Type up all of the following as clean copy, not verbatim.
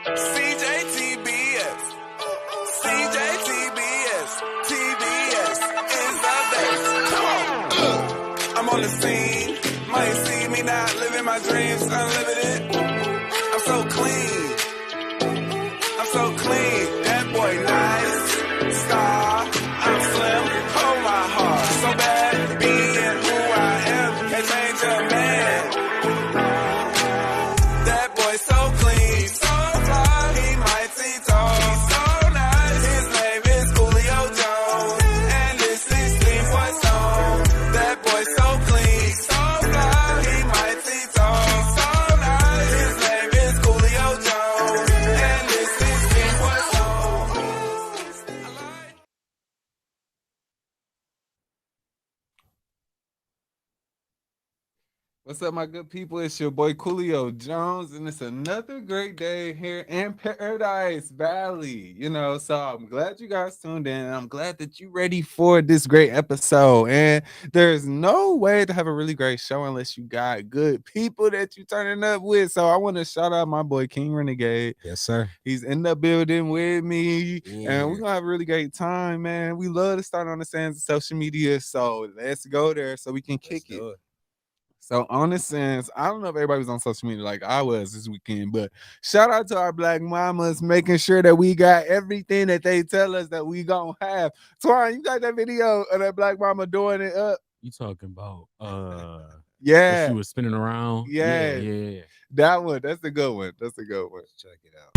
CJTBS, CJTBS, TBS is the best. Come on. I'm on the scene. Might see me not living my dreams unlimited. I'm so clean. I'm so clean. That boy nice. Star. I'm slim. Oh, my heart. So bad. Being who I am can change a man. That boy so clean. So fly. He might see tall. He's so nice. His name is Coolio Jones. And this 16 boy song. That boy so clean. So fly. He might see tall. He's so nice. His name is Coolio Jones. And this 16 boy song. What's up, my good people? It's your boy Coolio Jones, and it's another great day here in Paradise Valley. So I'm glad you guys tuned in, and I'm glad that you're ready for this great episode. And there's no way to have a really great show unless you got good people that you're turning up with. So I want to shout out my boy King Renigad. Yes, sir. He's in the building with me, Yeah. and we're gonna have a really great time, man. We love to start on the sands of social media, so let's go there so we can kick it. So on the sense, I don't know if everybody was on social media like I was this weekend, but shout out to our black mamas making sure that we got everything that they tell us that we gonna have. Twan, you got that video of that black mama doing it up? You talking about yeah, she was spinning around? Yeah. That one, that's the good one. That's the good one. Check it out.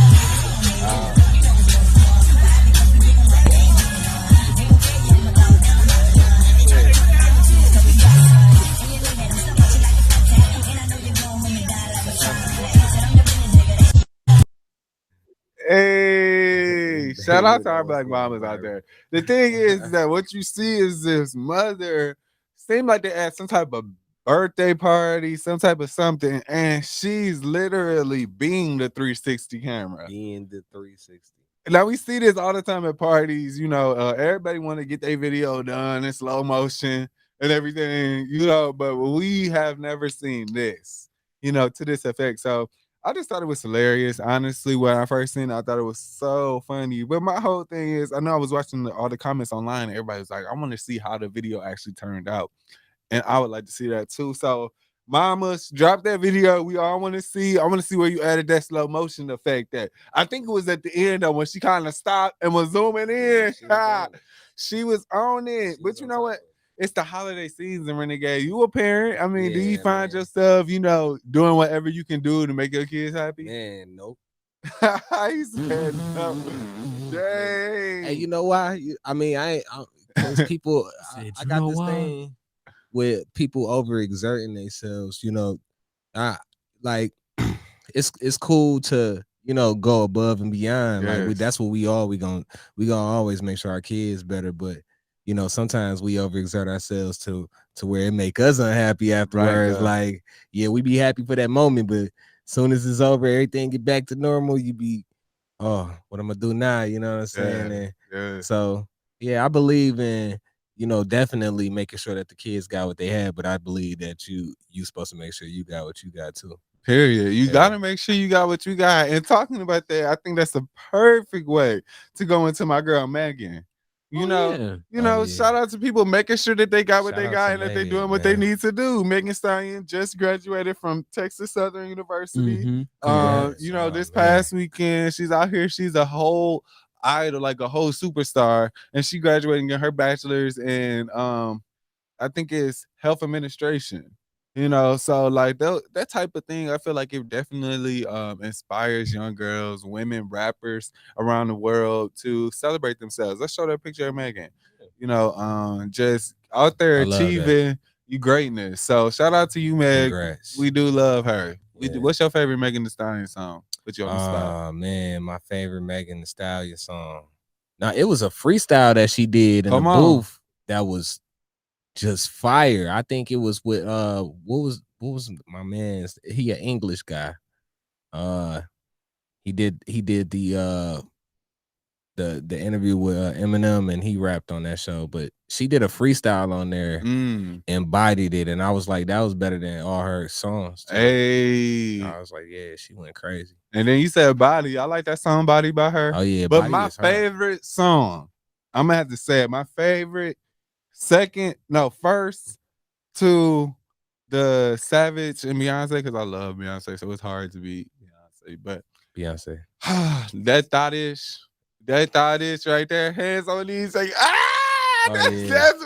Hey, shout out to our black mamas out there. The thing is that what you see is this mother seemed like they had some type of birthday party, some type of something, and she's literally being the 360 camera. Being the 360. Now we see this all the time at parties. Everybody want to get their video done in slow motion and everything. But we have never seen this. To this effect. So I just thought it was hilarious. Honestly, when I first seen it, I thought it was so funny. But my whole thing is, I know I was watching all the comments online, and everybody was like, I want to see how the video actually turned out. And I would like to see that too. So, mamas, drop that video. We all want to see. I want to see where you added that slow motion effect at. I think it was at the end, though, when she kind of stopped and was zooming in. She was on it. But you know what? It's the holiday season, Renegade. You a parent. I mean, do you find yourself, doing whatever you can do to make your kids happy? Man, nope. He said no. Dang. Hey, you know why? Because people, I got this thing with people overexerting themselves. It's cool to go above and beyond. Yes. Like that's what we gonna always make sure our kids better, but. Sometimes we overexert ourselves to where it make us unhappy afterwards. Right, we be happy for that moment, but as soon as it's over, everything get back to normal. You be, oh, what I'm gonna do now? You know what I'm saying? So I believe in definitely making sure that the kids got what they had, but I believe that you supposed to make sure you got what you got too. Period. You gotta make sure you got what you got. And talking about that, I think that's a perfect way to go into my girl Megan. Shout out to people making sure that they got what they got and that they're doing what they need to do. Megan Stallion just graduated from Texas Southern University. This past weekend, she's out here. She's a whole idol, like a whole superstar, and she graduating in her bachelor's in I think it's health administration. So like that type of thing, I feel like it definitely inspires young girls, women, rappers around the world to celebrate themselves. Let's show that picture of Megan. Just out there achieving you greatness. So shout out to you, Meg. Congrats. We do love her. We do. What's your favorite Megan Thee Stallion song? Put you on the spot. Man, my favorite Megan Thee Stallion song. Now it was a freestyle that she did in the booth that was just fire. I think it was with what was my man's, he an English guy. He did the the interview with Eminem, and he rapped on that show. But she did a freestyle on there, embodied it, and I was like, that was better than all her songs. Too. Hey, I was like, yeah, she went crazy. And then you said Body. I like that song Body by her. Oh yeah, but Body my favorite song, I'm gonna have to say it. My favorite, first to the Savage and Beyonce, because I love Beyonce, so it's hard to beat Beyonce. But Beyonce, that thought is right there, hands on knees, like that's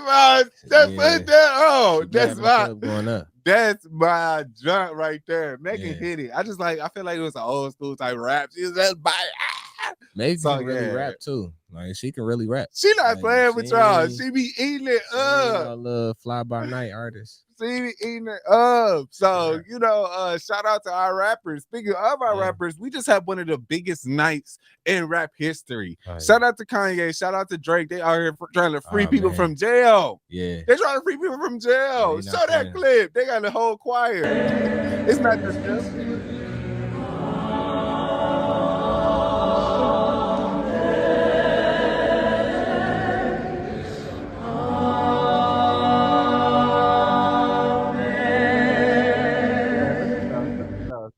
my junk right there. Megan hit it. I feel like it was an old school type rap. She was just Megan can really rap too. Like she can really rap. She not playing with y'all. She be eating it up. I love fly by night artists. She be eating it up. So shout out to our rappers. Speaking of our rappers, we just had one of the biggest nights in rap history. Shout out to Kanye. Shout out to Drake. They out here trying to free people from jail. Yeah, they're trying to free people from jail. Show that clip. They got the whole choir. It's not just them.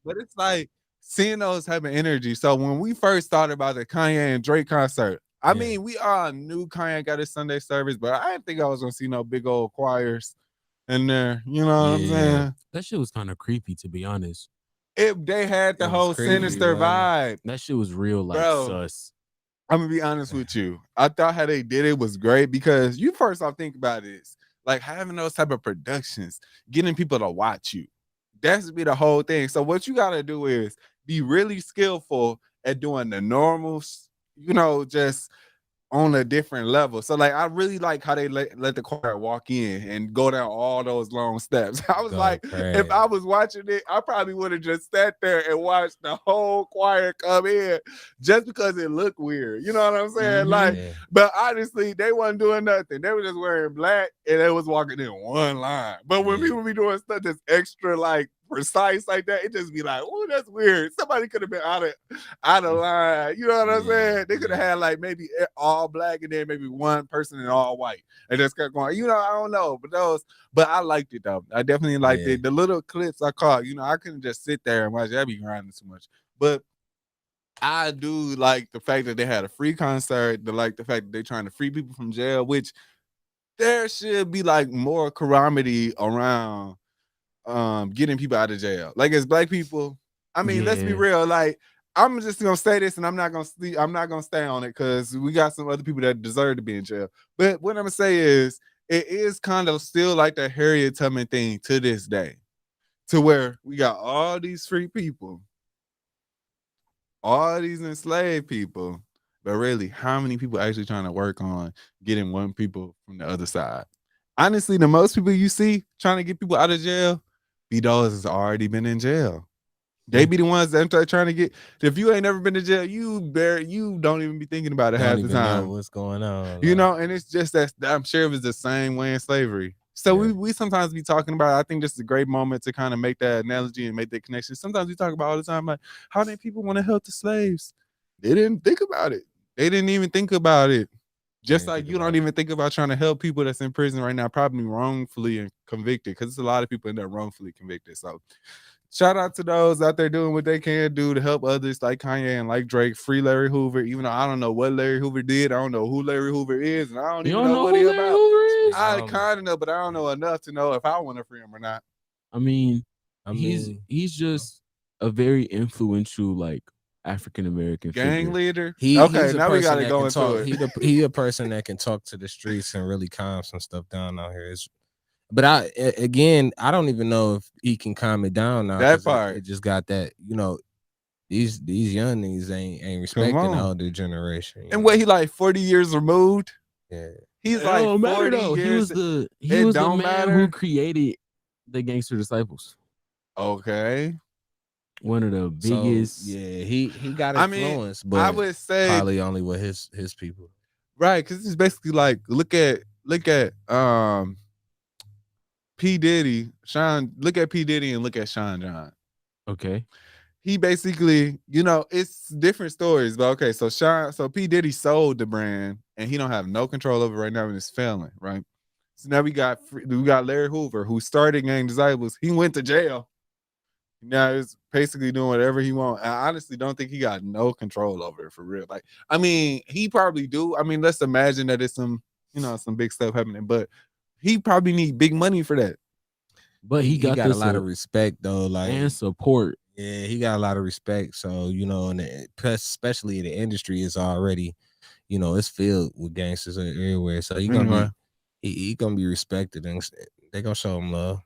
But it's like seeing those type of energy. So when we first thought about the Kanye and Drake concert, I mean, we all knew Kanye got his Sunday service, but I didn't think I was gonna see no big old choirs in there. You know what I'm saying? That shit was kind of creepy, to be honest. They had the whole sinister vibe. That shit was real, like sus. I'm gonna be honest with you. I thought how they did it was great because you first off think about this, like having those type of productions, getting people to watch you. That's be the whole thing. So what you gotta do is be really skillful at doing the normals, just on a different level. So like I really like how they let the choir walk in and go down all those long steps. I was if I was watching it, I probably would have just sat there and watched the whole choir come in just because it looked weird. You know what I'm saying? But honestly, they wasn't doing nothing. They were just wearing black and they was walking in one line. But when people be doing stuff that's extra like precise like that, it just be like, oh, that's weird. Somebody could have been out of line. You know what I'm saying? They could have had like maybe all black and then maybe one person in all white and just kept going. I don't know, but I liked it though. I definitely liked it. The little clips I caught, I couldn't just sit there and watch that be grinding too much. But I do like the fact that they had a free concert, the fact that they're trying to free people from jail, which there should be like more calamity around getting people out of jail. Like as black people, I mean, let's be real. Like I'm just gonna say this, and I'm not gonna stay on it because we got some other people that deserve to be in jail. But what I'm gonna say is, it is kind of still like the Harriet Tubman thing to this day, to where we got all these free people, all these enslaved people, but really, how many people actually trying to work on getting one people from the other side? Honestly, the most people you see trying to get people out of jail be those that's already been in jail. They be the ones that are trying to get. If you ain't never been to jail, you don't even be thinking about it half the time. Know what's going on? And it's just that I'm sure it was the same way in slavery. So we sometimes be talking about. I think this is a great moment to kind of make that analogy and make that connection. Sometimes we talk about all the time like how did people want to help the slaves? They didn't think about it. They didn't even think about it. Just like you don't even think about trying to help people that's in prison right now, probably wrongfully and convicted, because there's a lot of people in there wrongfully convicted. So shout out to those out there doing what they can do to help others like Kanye and like Drake. Free Larry Hoover, even though I don't know what Larry Hoover did. I don't know who Larry Hoover is, and I don't even know what he's about. I kind of know, but I don't know enough to know if I want to free him or not. I mean, he's just a very influential, like, African American gang leader. Okay, now we gotta go into it. He a person that can talk to the streets and really calm some stuff down out here. But I don't even know if he can calm it down now. That part, it just got that. These young niggas ain't respecting the older generation. And what, he like 40 years removed? Yeah, he's like 40 years. He was the man who created the Gangster Disciples. Okay. One of the biggest. So, he got influence, but I would say probably only with his people. Right, because it's basically like look at P. Diddy, Sean. Look at P. Diddy and look at Sean John. Okay. he basically, it's different stories, but okay. So P Diddy sold the brand, and he don't have no control over it right now, and it's failing, right? So now we got Larry Hoover, who started Gang Disciples. He went to jail. Now he's basically doing whatever he wants. I honestly don't think he got no control over it for real. Like, I mean, he probably do. I mean, let's imagine that it's some big stuff happening, but he probably need big money for that. But he got a lot of respect though, like, and support. Yeah, he got a lot of respect. So, and especially the industry is already, it's filled with gangsters everywhere. So he gonna be respected, and they gonna show him love.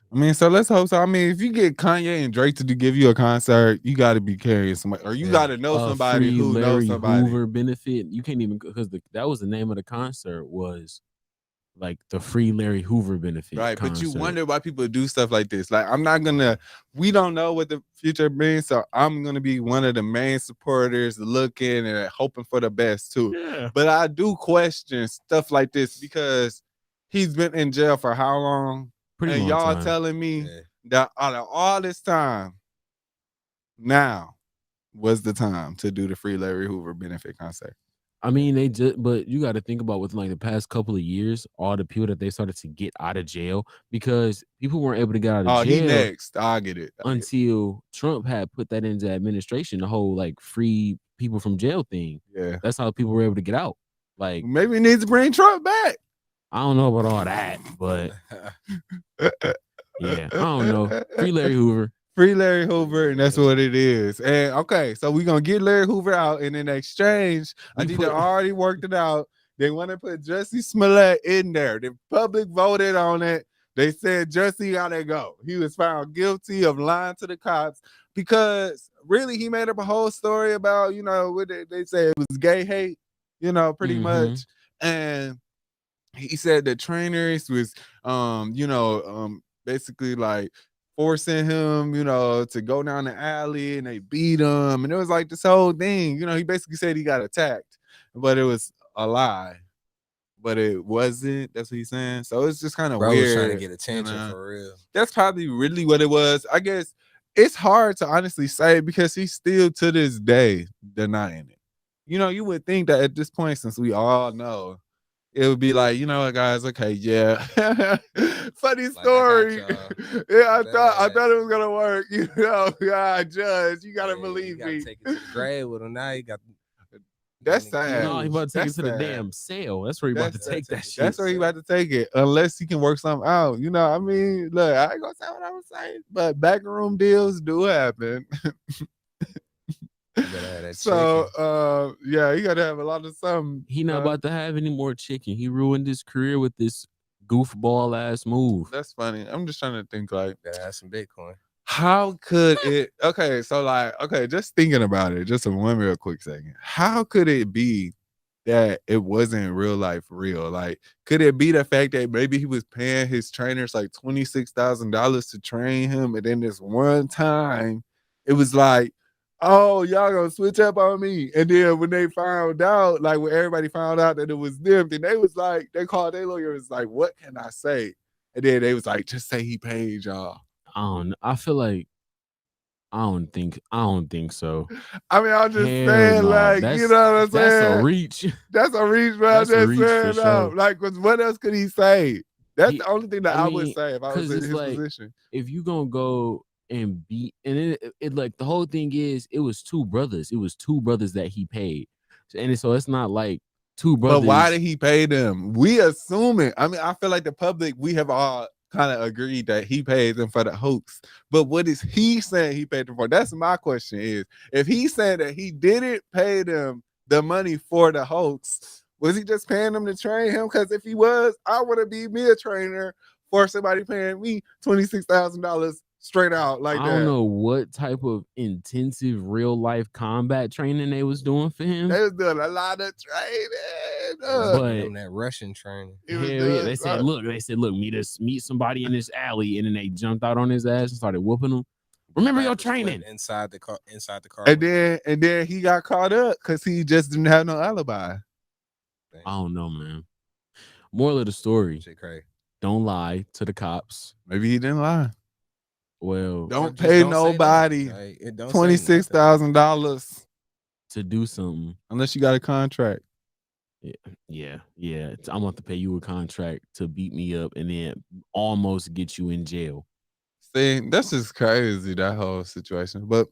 I mean, so let's hope so. I mean, if you get Kanye and Drake to give you a concert, you got to be carrying somebody, or you got to know somebody who knows somebody. Hoover benefit. You can't even, because that was the name of the concert, was like the free Larry Hoover benefit. Right, concert. But you wonder why people do stuff like this. Like, we don't know what the future brings, so I'm gonna be one of the main supporters, looking and hoping for the best too. Yeah. But I do question stuff like this because he's been in jail for how long? Pretty long y'all time. telling me that out of all this time, now was the time to do the free Larry Hoover benefit concert. I mean, but you got to think about within like the past couple of years, all the people that they started to get out of jail, because people weren't able to get out of jail. He next. I get it. Until Trump had put that into administration, the whole like free people from jail thing. Yeah. That's how people were able to get out. Like, maybe we need to bring Trump back. I don't know about all that, but yeah, I don't know. Free Larry Hoover. Free Larry Hoover, and that's what it is. And okay, so we're gonna get Larry Hoover out, and in exchange, I think they already worked it out. They want to put Jussie Smollet in there. The public voted on it. They said Jussie gotta go. He was found guilty of lying to the cops because really he made up a whole story about, what they say it was gay hate, pretty much. And he said the trainers was basically like forcing him, to go down the alley, and they beat him, and it was like this whole thing. He basically said he got attacked, but it was a lie. But it wasn't. That's what he's saying. So it's just kind of weird. Was trying to get attention for real. That's probably really what it was. I guess it's hard to honestly say because he's still to this day denying it. You would think that at this point, since we all know, it would be like, guys, okay, yeah. Funny story. I thought it was gonna work. God, Judge, you gotta believe me. Take it to the grave with him now. You got. That's sad. No, he about to take it to the damn cell. That's where he about to take that shit. That's where he about to take it, unless he can work something out. I mean, look, I ain't gonna say what I was saying, but backroom deals do happen. So yeah, you gotta have a lot of something. He not about to have any more chicken. He ruined his career with this goofball ass move. That's funny. I'm just trying to think, like, gotta have some Bitcoin. How could it just thinking about it, just one real quick second. How could it be that it wasn't real life real? Like, could it be the fact that maybe he was paying his trainers like $26,000 to train him, and then this one time it was like, oh, y'all gonna switch up on me? And then when they found out, like when everybody found out that it was them, then they was like, they called their lawyer, was like, what can I say? And then they was like, just say he paid y'all. I feel like I don't think so. I mean, I'm just saying, like, you know what I'm saying? That's a reach. That's a reach, but I'm just saying, no. Like, what else could he say? That's the only thing that I would say if I was in his position. If you gonna go and beat, and it like the whole thing is, it was two brothers. It was two brothers that he paid, and so it's not like two brothers. But why did he pay them? We assume it. I mean, I feel like the public, we have all kind of agreed that he paid them for the hoax. But what is he saying he paid them for? That's my question is, if he said that he didn't pay them the money for the hoax, was he just paying them to train him? Because if he was, I would have been me a trainer for somebody paying me $26,000 straight out like that. I don't know what type of intensive real life combat training they was doing for him. They was doing a lot of training. But that Russian training. Hell yeah. They said, look, meet somebody in this alley, and then they jumped out on his ass and started whooping him. Remember your training inside the car. And then he got caught up because he just didn't have no alibi. I don't know, man. Moral of the story: shit crazy. Don't lie to the cops. Maybe he didn't lie. Well, don't pay nobody $26,000 to do something unless you got a contract. Yeah. I'm going to pay you a contract to beat me up and then almost get you in jail. See, that's just crazy, that whole situation. But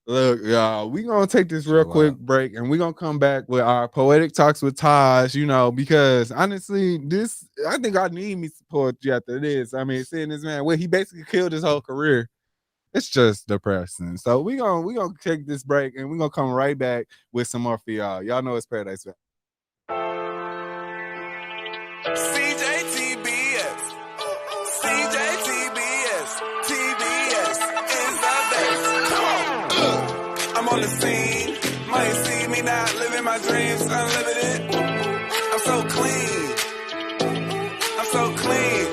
look, y'all, we gonna take this real quick break, and we gonna come back with our poetic talks with Taj. Because honestly, I think I need me some poetry after this. I mean, seeing this man, he basically killed his whole career. It's just depressing. So we gonna take this break, and we gonna come right back with some more for y'all. Y'all know it's Paradise Valley. CJTBS TBS is the best. Come on. I'm on the scene. Might see me not living my dreams unlimited. I'm so clean.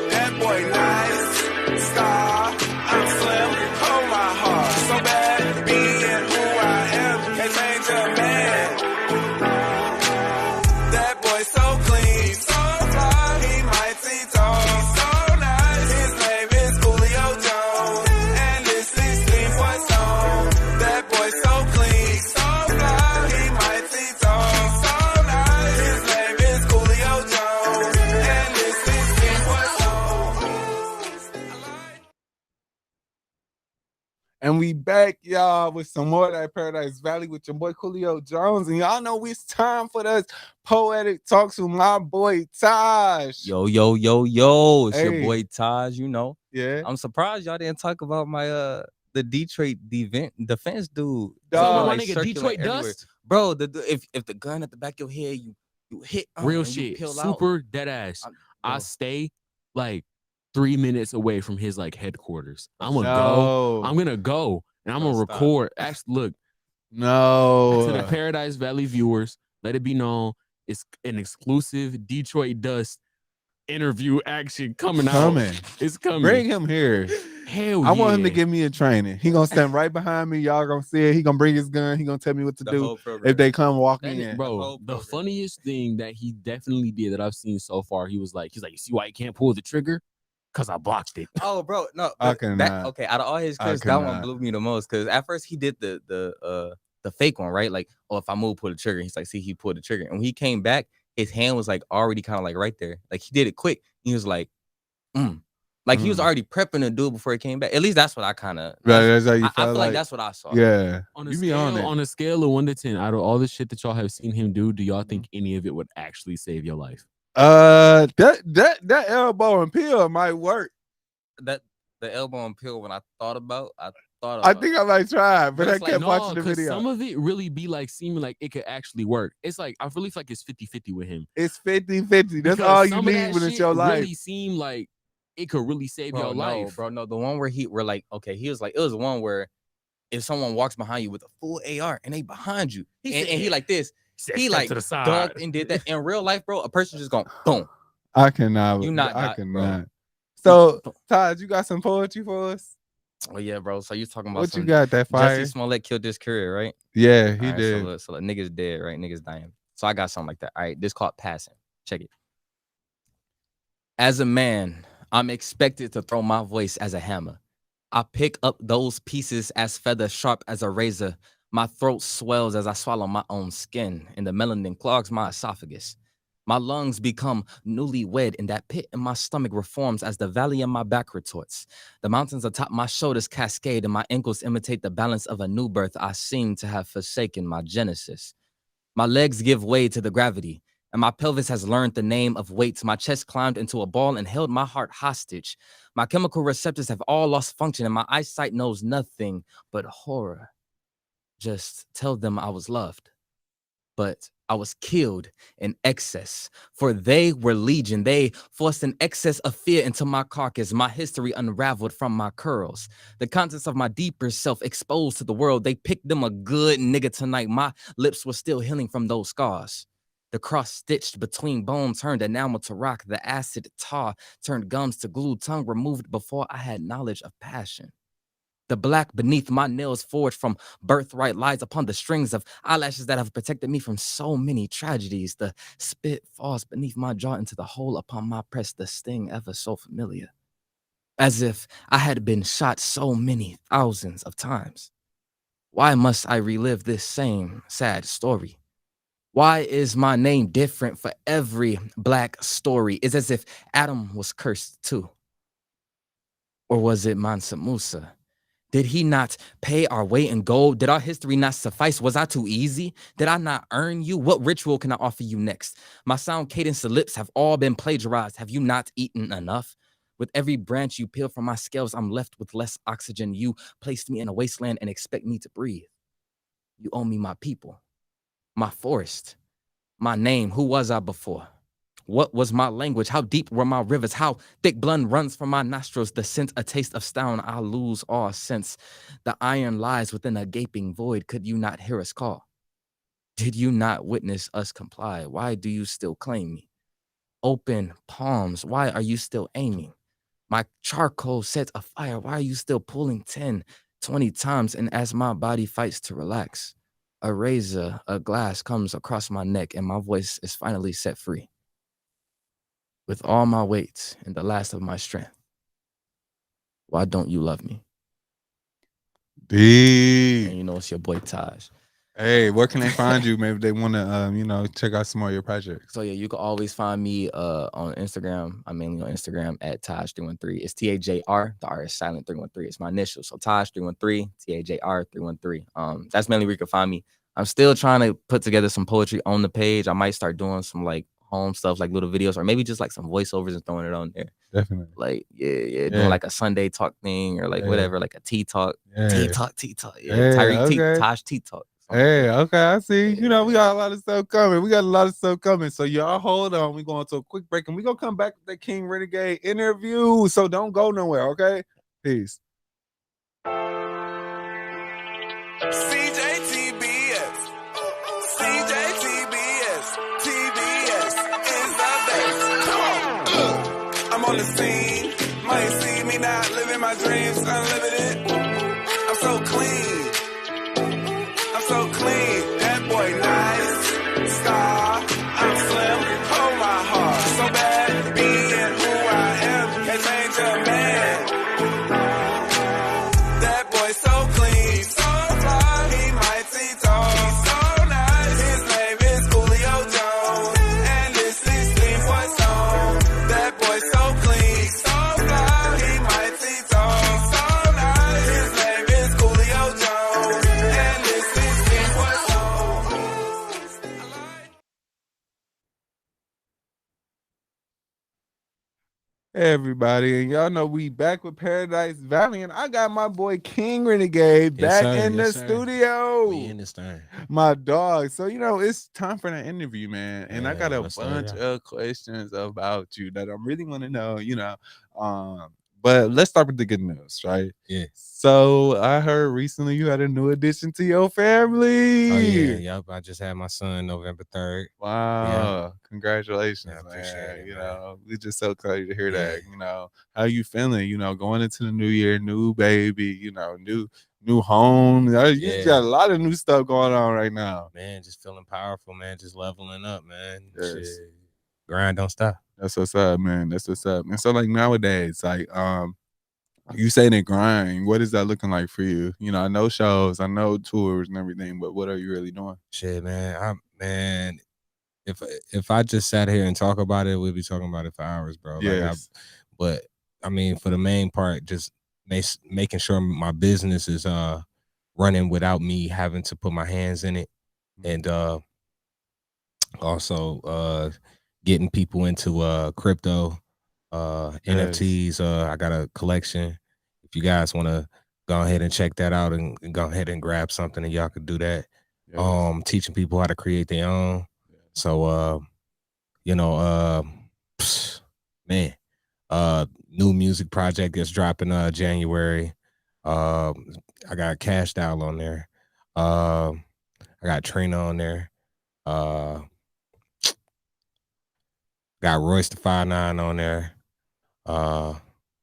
That boy nice. Star. I'm slim. Oh my heart. So bad. Being who I am can change a man. That boy so clean. So fly. He might see tall. He's so nice. His name is Coolio Jones. And this is Clean Boy Song. That boy so clean. So fly. He might see tall. He's so nice. His name is Coolio Jones. And this is Clean Boy Song. And we back, y'all, with some more of that Paradise Valley with your boy Coolio Jones. And y'all know it's time for those poetic talks with my boy Taj. Yo. It's your boy Taj, Yeah. I'm surprised y'all didn't talk about my the Detroit defense dude. Dog, my nigga Detroit everywhere. Dust. Bro, if the gun at the back of your head, you hit real shit. Super dead ass. I stay like 3 minutes away from his like headquarters. I'm gonna go and I'm gonna record. Actually, look. No. To the Paradise Valley viewers, let it be known it's an exclusive Detroit Dust interview action coming out. It's coming. Bring him here. Hell I want him to give me a training. He gonna stand right behind me. Y'all gonna see it. He gonna bring his gun. He gonna tell me what to do if they come walking in. Bro, the funniest thing that he definitely did that I've seen so far, he's like, you see why he can't pull the trigger? Because I blocked it. Oh, bro, no. I cannot. Okay, out of all his clips, that one blew me the most. Because at first he did the fake one, right? Like, if I move, pull the trigger. He's like, see, he pulled the trigger. And when he came back, his hand was like already kind of like right there. Like he did it quick. He was like, Like he was already prepping to do it before he came back. At least that's what I kind of. Right, that's how you I feel like that's what I saw. Yeah. On a scale of 1 to 10, out of all the shit that y'all have seen him do y'all think any of it would actually save your life? That elbow and peel might work. The elbow and peel, when I thought about, I think I might try, but I kept watching the video. Some of it really be like seeming like it could actually work. It's like I really feel like it's 50-50 with him. It's 50-50. That's all you need when it's your life. Really seem like it could really save your life, bro. No, the one where he was like it was one where if someone walks behind you with a full AR and they behind you, and he like this, he like to the side ducked and did that. In real life, bro, a person just going boom. I cannot. I cannot. Bro. So, Todd, you got some poetry for us? Oh yeah, bro. So you talking about what you got? That fire? Jussie Smollet killed his career, right? Yeah, he did. So niggas dead, right? Niggas dying. So I got something like that. All right, this called passing. Check it. As a man, I'm expected to throw my voice as a hammer. I pick up those pieces as feather sharp as a razor. My throat swells as I swallow my own skin, and the melanin clogs my esophagus. My lungs become newlywed, and that pit in my stomach reforms as the valley in my back retorts. The mountains atop my shoulders cascade, and my ankles imitate the balance of a new birth. I seem to have forsaken my genesis. My legs give way to the gravity, and my pelvis has learned the name of weights. My chest climbed into a ball and held my heart hostage. My chemical receptors have all lost function, and my eyesight knows nothing but horror. Just tell them I was loved. But I was killed in excess, for they were legion. They forced an excess of fear into my carcass, my history unraveled from my curls. The contents of my deeper self exposed to the world. They picked them a good nigga tonight. My lips were still healing from those scars. The cross stitched between bone turned enamel to rock. The acid tar turned gums to glue. Tongue removed before I had knowledge of passion. The black beneath my nails forged from birthright lies upon the strings of eyelashes that have protected me from so many tragedies. The spit falls beneath my jaw into the hole upon my breast, the sting ever so familiar. as if I had been shot so many thousands of times. Why must I relive this same sad story? Why is my name different for every black story? It's as if Adam was cursed too. Or was it Mansa Musa? Did he not pay our weight in gold? Did our history not suffice? Was I too easy? Did I not earn you? What ritual can I offer you next? My sound, cadence, and lips have all been plagiarized. Have you not eaten enough? With every branch you peel from my scales, I'm left with less oxygen. You placed me in a wasteland and expect me to breathe. You owe me my people, my forest, my name. Who was I before? What was my language? How deep were my rivers? How thick blood runs from my nostrils? The scent, a taste of stone, I lose all sense. The iron lies within a gaping void. Could you not hear us call? Did you not witness us comply? Why do you still claim me? Open palms, why are you still aiming? My charcoal sets a fire. Why are you still pulling 10, 20 times? And as my body fights to relax, a razor, a glass comes across my neck and my voice is finally set free. With all my weight and the last of my strength, why don't you love me? D. And you know, it's your boy Taj. Hey, where can they find you? Maybe they want to, check out some more of your projects. So yeah, you can always find me on Instagram. I'm mainly on Instagram at Taj313. It's TAJR. The R is silent 313. It's my initials. So Taj313, TAJR 313. That's mainly where you can find me. I'm still trying to put together some poetry on the page. I might start doing some like home stuff, like little videos, or maybe just like some voiceovers and throwing it on there. Definitely. Like doing like a Sunday talk thing or like whatever, like a tea talk. Tea talk. Yeah, Tyreek Taj tea talk. Hey, okay, I see. We got a lot of stuff coming. So y'all hold on. We're going to a quick break and we're going to come back with the King Renigad interview. So don't go nowhere, okay? Peace. CJTBS TBS is the best. Come on. I'm on the scene. Might see me not living my dreams unlimited. I'm so clean. So clean, that boy nice, star, I'm slim, hold my heart, so bad, being who I am, can change a man. That boy so clean, so fly, he mighty tall, he's so nice, his name is Coolio Jones, and this is Sleep What's On. That boy so clean, so fly, he mighty tall, he's so nice, his name is Coolio Jones, and this is Hey everybody, and y'all know we back with Paradise Valley, and I got my boy King Renegade back in the studio. We in this thing. My dog. So it's time for that interview, man. And I got a bunch of questions about you that I really want to know, but let's start with the good news, right? Yeah. So I heard recently you had a new addition to your family. Oh yeah, yep. I just had my son November 3rd. Wow. Yeah. Congratulations, I man. appreciate it, We're just so excited to hear that. How you feeling? Going into the new year, new baby, new home. You got a lot of new stuff going on right now. Man, just feeling powerful, man. Just leveling up, man. Yes. Shit. Grind don't stop. That's what's up, man. That's what's up. And so like nowadays, like you say the grind, what is that looking like for you? I know shows, I know tours and everything, but what are you really doing? Shit, man. If I just sat here and talk about it, we'd be talking about it for hours, bro. Yes. But I mean, for the main part, just making sure my business is running without me having to put my hands in it, and also getting people into crypto, NFTs. I got a collection. If you guys want to go ahead and check that out and go ahead and grab something, and y'all could do that. Yes. Teaching people how to create their own. So man, new music project that's dropping January. I got Cash Doll on there. I got Trina on there. Got Royce the 5'9" on there.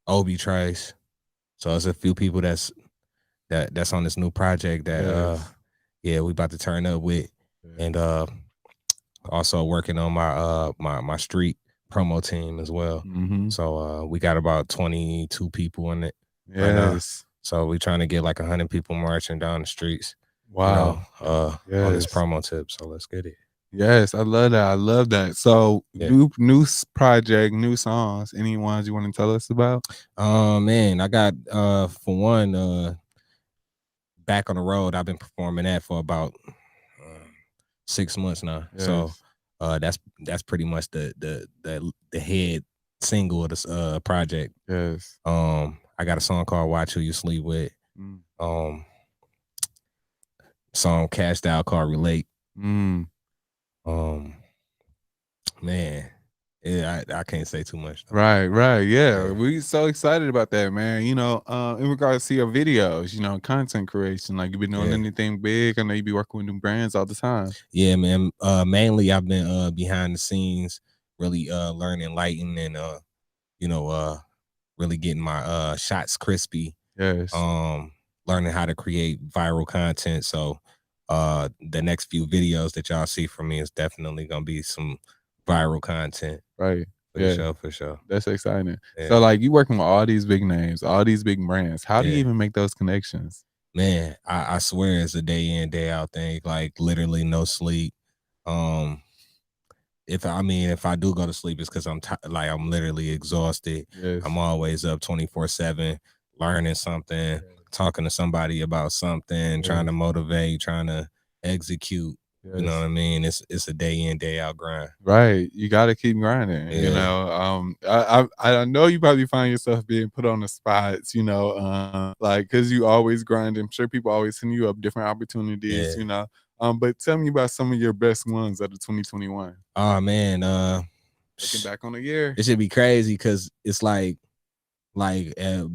Obi Trice. So it's a few people that's on this new project that we about to turn up with. And also working on my my street promo team as well. So we got about 22 people in it. Yes. Right now. So we trying to get like 100 people marching down the streets. Wow. On this promo tip. So let's get it. Yes, I love that. I love that. So new project, new songs. Any ones you want to tell us about? Man, I got for one, Back on the Road. I've been performing that for about 6 months now. Yes. So that's pretty much the head single of this project. Yes. I got a song called Watch Who You Sleep With. Song Cashed Out called Relate. Man, yeah, I can't say too much though. Right. Yeah. We so excited about that, man. You know, in regards to your videos, you know, content creation, like you been doing anything big? I know you be working with new brands all the time. Yeah, man. Mainly I've been behind the scenes, really learning lighting and really getting my shots crispy. Yes. Learning how to create viral content. So the next few videos that y'all see from me is definitely gonna be some viral content. Right. For sure. That's exciting. Yeah. So like you working with all these big names, all these big brands. How do you even make those connections? Man, I swear it's a day in, day out thing, like literally no sleep. If I do go to sleep, it's because I'm literally exhausted. Yes. I'm always up 24/7, learning something, talking to somebody about something, trying to motivate, trying to execute. Yes. You know what I mean? It's a day in, day out grind. Right. You got to keep grinding. You know, I know you probably find yourself being put on the spots, you know, like because you always grind. I'm sure people always send you up different opportunities, you know. But tell me about some of your best ones out of 2021. Oh man, looking back on the year, it should be crazy because it's like a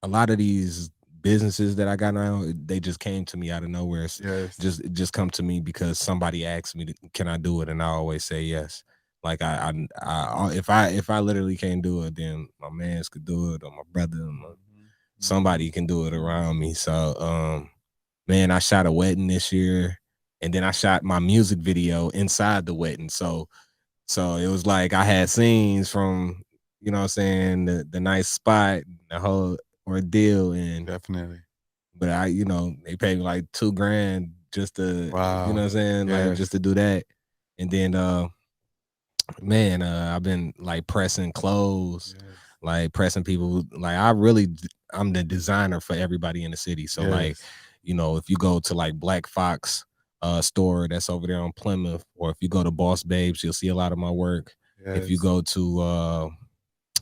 lot of these businesses that I got now, they just came to me out of nowhere. Yes. Just come to me because somebody asked me, can I do it? And I always say yes. Like if I literally can't do it, then my mans could do it, or my brother, somebody can do it around me. So man, I shot a wedding this year, and then I shot my music video inside the wedding. So it was like I had scenes from, you know what I'm saying, the nice spot, the whole ordeal. And definitely, but they paid me like $2,000 just to, you know what I'm saying, like just to do that. And then man, I've been like pressing clothes, like pressing people. Like I'm the designer for everybody in the city. So like, you know, if you go to like Black Fox store that's over there on Plymouth, or if you go to Boss Babes, you'll see a lot of my work. If you go to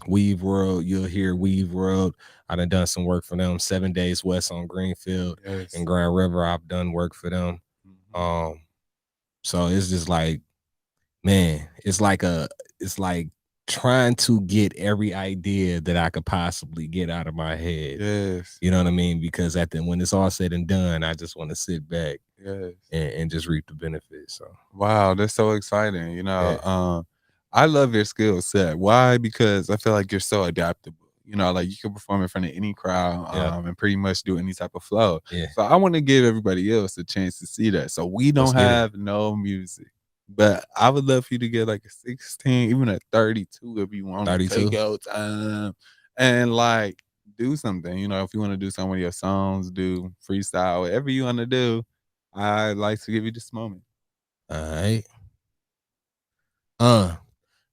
Weave World, you'll hear Weave World. I done some work for them. 7 Days West on Greenfield and Grand River, I've done work for them. So it's just like, man, it's like trying to get every idea that I could possibly get out of my head. Yes. You know what I mean? Because when it's all said and done, I just want to sit back and just reap the benefits. So wow, that's so exciting. You know, I love your skill set. Why? Because I feel like you're so adaptable. You know, like you can perform in front of any crowd and pretty much do any type of flow. Yeah. So I want to give everybody else a chance to see that. So we don't have no music, but I would love for you to get like a 16, even a 32 if you want. 32. Take your time and like do something. You know, if you want to do some of your songs, do freestyle, whatever you want to do. I'd like to give you this moment. All right.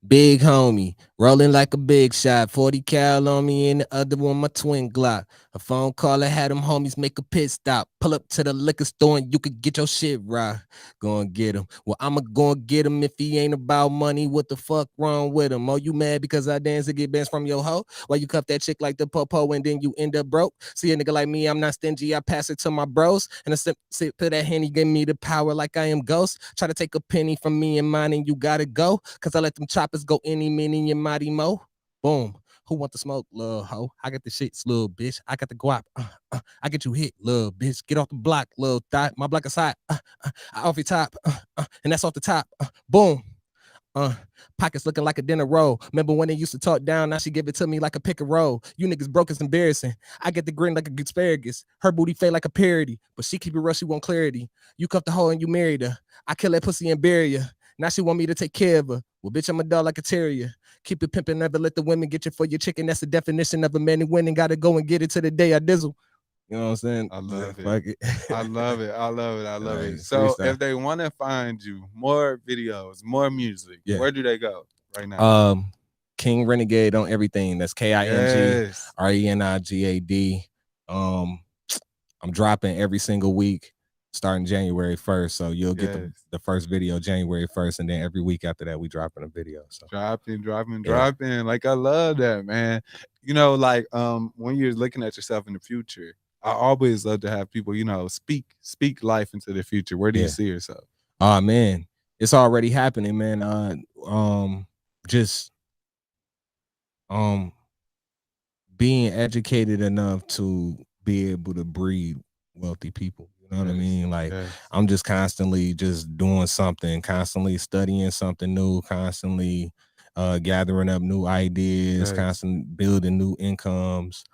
Big homie, rolling like a big shot. 40 cal on me and the other one my twin Glock. A phone call, I had them homies make a pit stop. Pull up to the liquor store and you could get your shit right. Go and get him. Well, I'ma go and get him if he ain't about money. What the fuck wrong with him? Oh, you mad because I dance to get bands from your hoe? Why you cuff that chick like the popo and then you end up broke? See a nigga like me, I'm not stingy. I pass it to my bros. And a sip to that Henny give me the power like I am Ghost. Try to take a penny from me and mine and you gotta go. Cause I let them choppers go any, mini, and mighty mo. Boom. Who want the smoke, little hoe? I got the shits, little bitch. I got the guap. I get you hit, little bitch. Get off the block, little thot. My block aside. Off your top. And that's off the top. Boom. Pockets looking like a dinner roll. Remember when they used to talk down? Now she give it to me like a pick and roll. You niggas broke, it's embarrassing. I get the grin like a asparagus. Her booty fade like a parody, but she keep it real, she want clarity. You cuffed the hoe and you married her. I kill that pussy and bury her. Now she want me to take care of her. Well, bitch, I'm a dog like a terrier. Keep it pimping, never let the women get you for your chicken. That's the definition of a man who winning. Gotta go and get it to the day I dizzle. You know what I'm saying? I love it. I love it. I love it. I love it. So freestyle. if they want to find you, more videos, more music, where do they go right now? King Renigad on everything. That's KING RENIGAD. I'm dropping every single week starting January 1st. So you'll get the first video January 1st, and then every week after that we dropping a video. So dropping. Like, I love that, man. You know, like when you're looking at yourself in the future, I always love to have people, you know, speak life into the future. Where do you see yourself? Oh man, it's already happening, man. Just being educated enough to be able to breed wealthy people. You know what I mean? Like I'm just constantly just doing something, constantly studying something new, constantly gathering up new ideas, constantly building new incomes.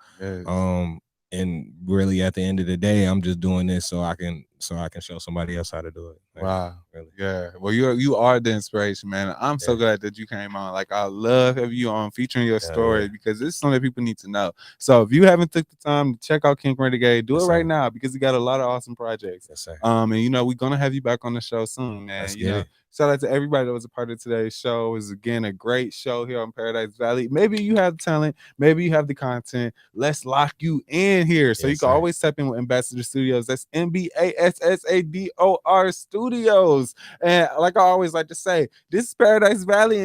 And really at the end of the day, I'm just doing this so I can show somebody else how to do it. Like, wow. Really. Yeah. Well, you are the inspiration, man. I'm so glad that you came on. Like, I love having you on, featuring your story because this is something that people need to know. So if you haven't took the time to check out King Renigad, do it right now because he got a lot of awesome projects. Yes, sir. And you know, we're gonna have you back on the show soon, man. You know, shout out to everybody that was a part of today's show. It was again a great show here on Paradise Valley. Maybe you have the talent, maybe you have the content. Let's lock you in here. So you can always tap in with Mbassador Studios. That's MBASSADOR Studios. And like I always like to say, this is Paradise Valley.